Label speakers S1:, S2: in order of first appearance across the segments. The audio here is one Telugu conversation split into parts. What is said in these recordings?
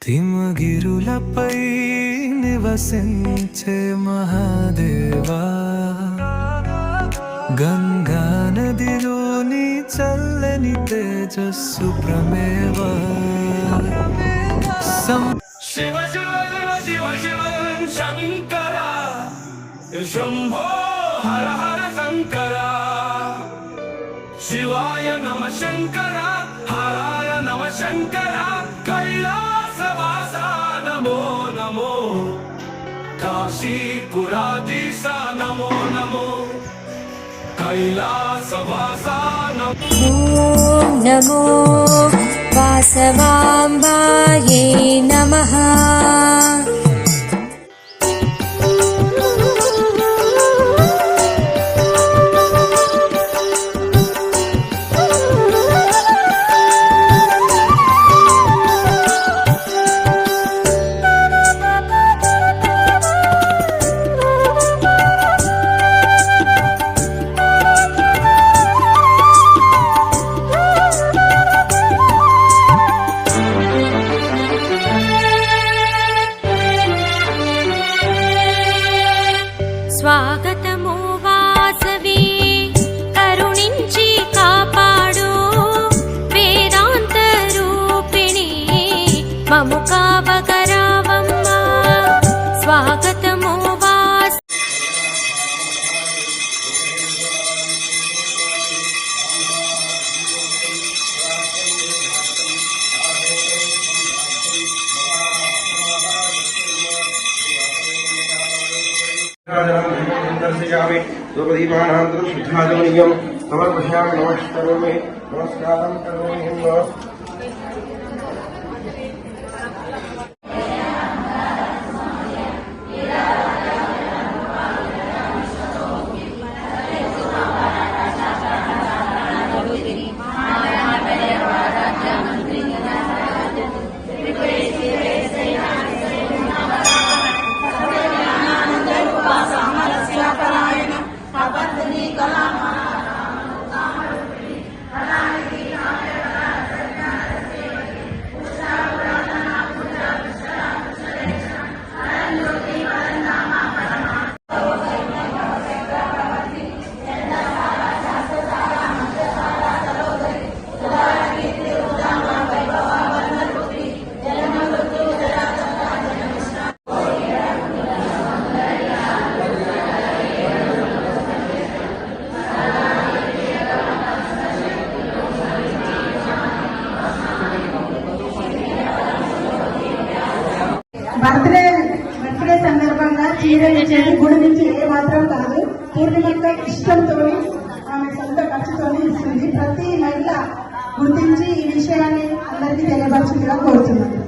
S1: తిమగిరులపై నివసించే మహాదేవా, గంగా నదిలోని చల్లని తేజస్సు ప్రమేవా.
S2: శివ శివ శివ శివ శంకర శంభో హర హర శంకర. శివాయ నమ శంకర, హరాయ నమ శంకర. కైలాసవాస నమో నమో, కాశీపురాధీశ నమో నమో, కైలాసవాస నమో
S3: నమో. వాసవాంబాయే నమః. స్వాగతము వాసవి, కరుణించి కాపాడు వేదాంత రూపిణి, మము కావగరావమ్మ. స్వాగతము వాస
S4: दर्शयामि. धूपदीपानान्तरं शुद्धाचमनीयं समर्पयामि. नमस्करोमि, नमस्कारं करोमि.
S5: బర్త్డే సందర్భంగా చీరలు ఇచ్చేది గుడి నుంచి ఏ మాత్రం కాదు, పూర్ణిమక్క ఇష్టంతో ఆమె సొంత ఖర్చుతో ఇస్తుంది. ప్రతి మహిళ గుర్తించి ఈ విషయాన్ని అందరికీ తెలియపరచుగా కోరుతున్నాను.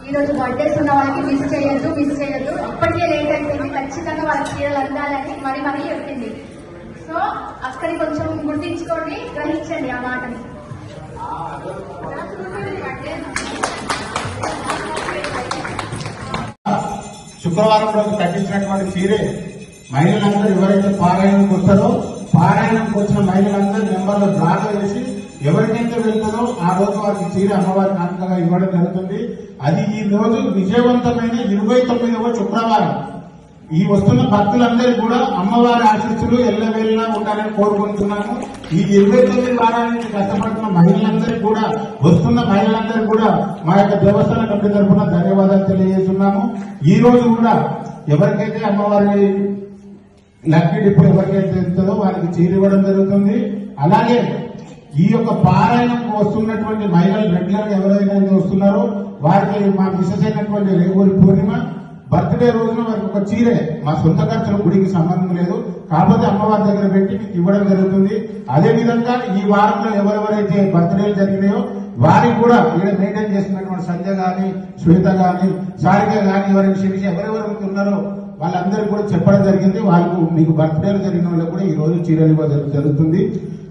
S6: ఈ రోజు బర్త్డేస్ ఉన్న వాళ్ళకి మిస్ చేయొద్దు. ఇప్పటికే లేట్ అయిపోయింది, ఖచ్చితంగా వాళ్ళ చీరలు అందాలని మరీ చెప్పింది. సో అక్కడి కొంచెం గుర్తించుకోండి, గ్రహించండి ఆ మాటని.
S7: శుక్రవారం రోజు కట్టించినటువంటి చీరే మహిళలందరూ ఎవరైతే పారాయణకు వస్తారో, పారాయణకు వచ్చిన మహిళలందరూ నెంబర్లో డ్రాగా వేసి ఎవరికైతే వెళ్తుందో ఆ రోజు వారికి చీర అమ్మవారి కానుకగా ఇవ్వడం జరుగుతుంది. అది ఈ రోజు విజయవంతమైన 29వ శుక్రవారం. ఈ వస్తున్న భక్తులందరూ కూడా అమ్మవారి ఆశీస్సులు ఎల్లవేళలా ఉండాలని కోరుకుంటున్నాము. ఈ 29 వారాల నుంచి కష్టపడుతున్న మహిళలందరికీ కూడా, వస్తున్న మహిళలందరూ కూడా మా యొక్క దేవస్థాన కమిటీ తరఫున ధన్యవాదాలు తెలియజేస్తున్నాము. ఈ రోజు కూడా ఎవరికైతే అమ్మవారి లక్కీ డిప్ ఎవరికైతే ఉంటుందో వారికి చీర ఇవ్వడం జరుగుతుంది. అలాగే ఈ యొక్క పారాయణకు వస్తున్నటువంటి మహిళలు రెగ్యులర్ ఎవరైనా వస్తున్నారో వారికి మా మిసెస్ అయినటువంటి రేగూరి పూర్ణిమ బర్త్డే రోజున వారికి ఒక చీరే, మా సొంత ఖర్చుల గుడికి సంబంధం లేదు, కాకపోతే అమ్మవారి దగ్గర పెట్టి మీకు ఇవ్వడం జరుగుతుంది. అదేవిధంగా ఈ వారంలో ఎవరెవరైతే బర్త్డేలు జరిగినాయో వారికి కూడా ఇక్కడ మెయింటైన్ చేస్తున్నటువంటి సంజయ్ గాని, శ్వేత గాని, సారిక గాని, ఎవరైనా శిరీష ఎవరెవరు ఉన్నారో వాళ్ళందరికీ కూడా చెప్పడం జరిగింది. వాళ్ళకు మీకు బర్త్డేలు జరిగిన వాళ్ళకి కూడా ఈ రోజు చీరలు ఇవ్వడం జరుగుతుంది.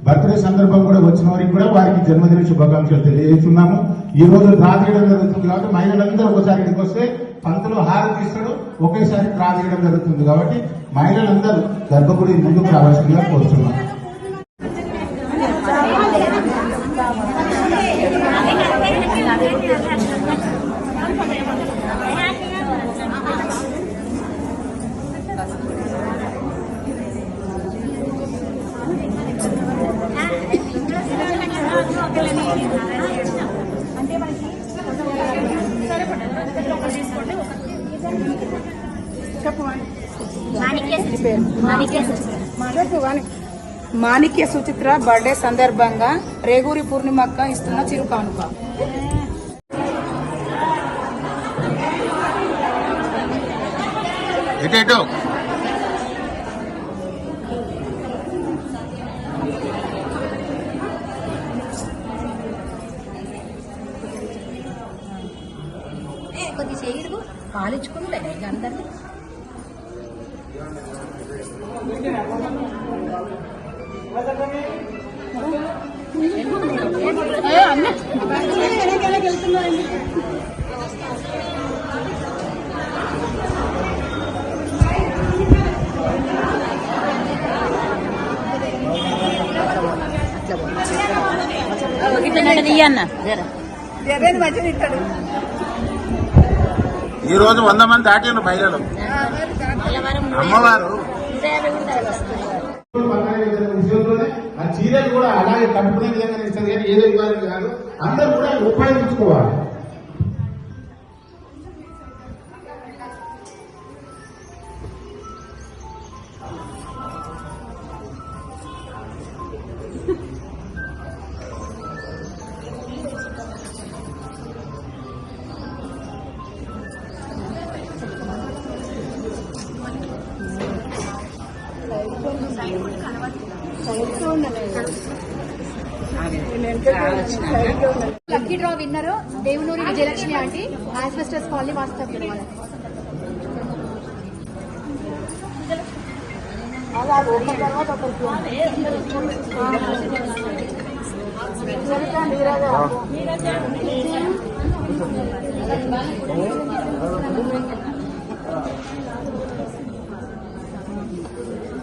S7: బర్త్డే సందర్భం కూడా వచ్చిన వారికి కూడా వారికి జన్మదిన శుభాకాంక్షలు తెలియజేస్తున్నాము. ఈ రోజు డ్రా తీయడం జరుగుతుంది కాబట్టి మహిళలందరూ ఒకసారి ఇక్కడికి వస్తే పంతులు హారతి ఇస్తాడు, ఒకేసారి డ్రా తీయడం జరుగుతుంది కాబట్టి మహిళలందరూ గర్భగుడి ముందుకు రావాల్సిందిగా కోరుతున్నాం.
S5: పేరు మాణిక్య సుచిత్ర బర్త్డే సందర్భంగా రేగూరి పూర్ణిమక్క ఇస్తున్న చిరు కానుక.
S7: ఎటు
S6: కొద్ది చేయడు పాలించుకుంటే అందరినీ
S7: ఈ రోజు 100 మంది దాటిన మహిళలు అమ్మవారు ఆ చీరలు కూడా అలాగే కట్టుకునే విధంగా ఇస్తారు కానీ ఏదో ఇవ్వాలని కాదు, అందరూ కూడా ఉపయోగించుకోవాలి.
S6: Lucky draw winner Devunuri Vijayalakshmi aunty, asbestos colony వాస్తవ్యులు.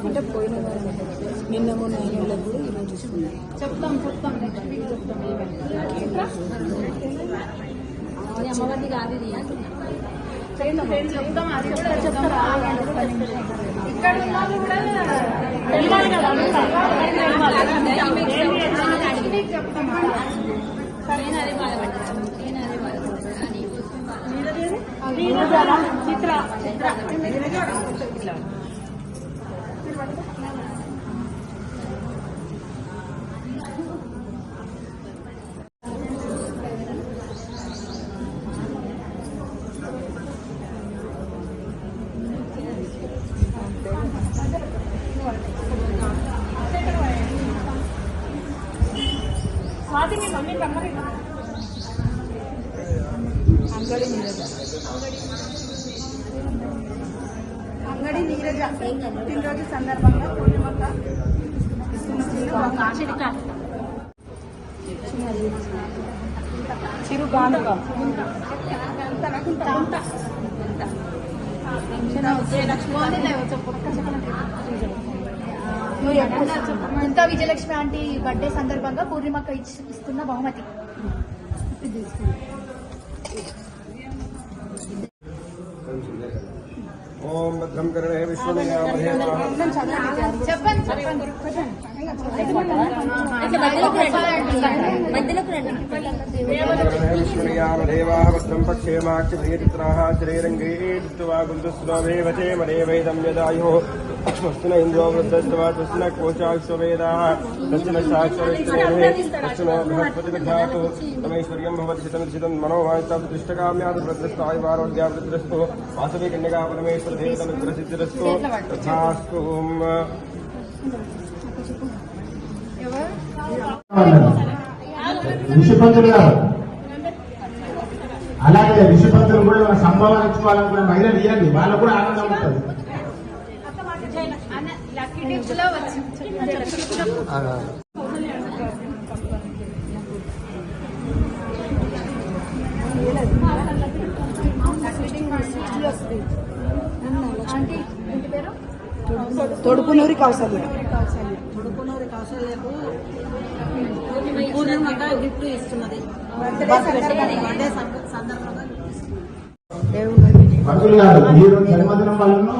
S5: అంటే పోయిన నిన్న మొన్న ఏళ్ళకు ఈరోజు చెప్తాం నెక్స్ట్ వీక్ అమ్మవారిని కాదు చెప్తాం, అది కూడా చెప్తాం. ఇక్కడ ఉన్నా కూడా చిత్ర అంగడి నీరజ పుట్టినరోజు సందర్భంగా పూర్ణిమక్క చిరు కానుక
S6: ముంతా విజయలక్ష్మి ఆంటీ బర్త్డే సందర్భంగా పూర్ణిమక్క ఇస్తున్న బహుమతి.
S4: ఓం భద్రం కరుణే విశ్వమయామహే విశ్వమయామదేవాః భద్రం పక్షేమాక్షిప్రియచిత్రాः శ్రీరంగే దృష్ట్వా గుందుస్వవేవచే మదేవైదం యదాయుః వస్తున ఇంద్రో వృద్ధస్వ తస్న కోశాశ్వవేదాః తస్న శాశ్వతేః తస్న బృహస్పతిర్ధాతు తమైశ్వర్యం భవతి శతం మనోవాంఛాప్తిష్టకామ్యాద్ వృద్ధస్థాయువారోగ్యావృద్ధస్తు వాసవి కన్యకా పరమేశ్వర దేవతమిత్రసిద్ధిరస్తు తథాస్తు.
S7: ఋషిపంతులు గారు అలాగే ఋషిపంతులు కూడా మన సంభావన ఇచ్చుకోవాలనుకున్న మహిళలు ఇవ్వండి, వాళ్ళకు కూడా ఆనందం ఉంటుంది.
S5: తొడుపునూరి కౌసల్య
S8: పూర్ణిమగా గిఫ్ట్ ఇస్తున్నది.
S7: భక్తులు గారు ఈ రోజు జన్మదినం వాళ్ళను